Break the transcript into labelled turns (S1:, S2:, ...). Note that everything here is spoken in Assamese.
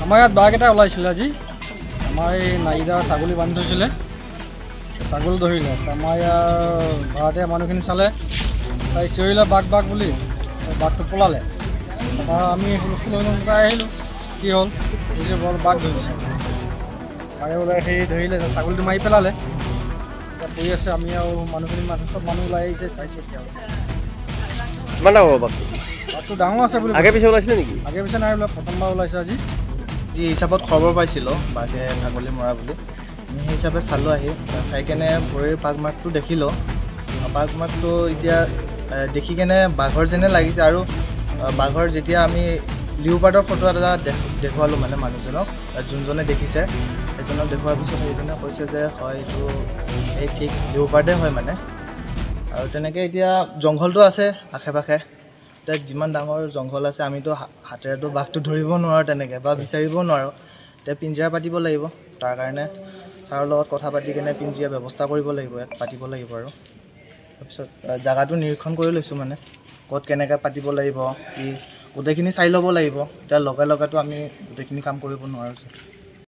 S1: আমাৰ ইয়াত বাঘ এটা ওলাইছিলে আজি। আমাৰ এই নাইদা ছাগলী বান্ধি থৈছিলে, ছাগলী ধৰিলে। আমাৰ ইয়াৰ ভাড়াতীয়া মানুহখিনি চালে, চাই চিঞৰিলে বাঘ বাঘ বুলি, বাঘটো পলালে। তাৰপৰা আমি হুলস্থুল আহিলোঁ, কি হ'ল নিজে বৰ বাঘ ধৰিছে। বাঘে ওলাই সেই ধৰিলে, ছাগলীটো মাৰি পেলালে। এতিয়া পৰি আছে, আমি আৰু মানুহখিনি চব মানুহ ওলাই আহিছে, চাইছে এতিয়া।
S2: কিমান ডাঙৰ বাঘটো?
S1: বাঘটো ডাঙৰ আছে বুলি
S2: আগে পিছে ওলাইছিলে নেকি?
S1: আগে পিছে নাই ওলোৱা, প্ৰথমবাৰ ওলাইছে আজি।
S3: যি হিচাপত খবৰ পাইছিলোঁ বাঘে ছাগলী মৰা বুলি, আমি সেই হিচাপে চালোঁ। আহি চাই কেনে ভৰিৰ পাক মাৰ্কটো দেখিলোঁ। পাক মাৰ্কটো এতিয়া দেখি কেনে বাঘৰ যেনে লাগিছে। আৰু বাঘৰ যেতিয়া আমি লিওপাৰ্ডৰ ফটো এটা দেখুৱালোঁ মানে মানুহজনক, যোনজনে দেখিছে সেইজনক দেখুৱাৰ পিছত সেইজনে কৈছে যে হয় এইটো এই ঠিক লিওপাৰ্ডে হয় মানে। আৰু তেনেকৈ এতিয়া জংঘলটো আছে আশে পাশে। এতিয়া যিমান ডাঙৰ জংঘল আছে, আমিতো হাতেৰেতো বাঘটো ধৰিব নোৱাৰোঁ তেনেকৈ, বা বিচাৰিব নোৱাৰোঁ। এতিয়া পিঞ্জৰা পাতিব লাগিব, তাৰ কাৰণে ছাৰৰ লগত কথা পাতি কেনে পিঞ্জৰা ব্যৱস্থা কৰিব লাগিব, ইয়াত পাতিব লাগিব। আৰু তাৰপিছত জেগাটো নিৰীক্ষণ কৰি লৈছোঁ মানে, ক'ত কেনেকৈ পাতিব লাগিব, কি গোটেইখিনি চাই ল'ব লাগিব। এতিয়া লগে লগেতো আমি গোটেইখিনি কাম কৰিব নোৱাৰোঁ।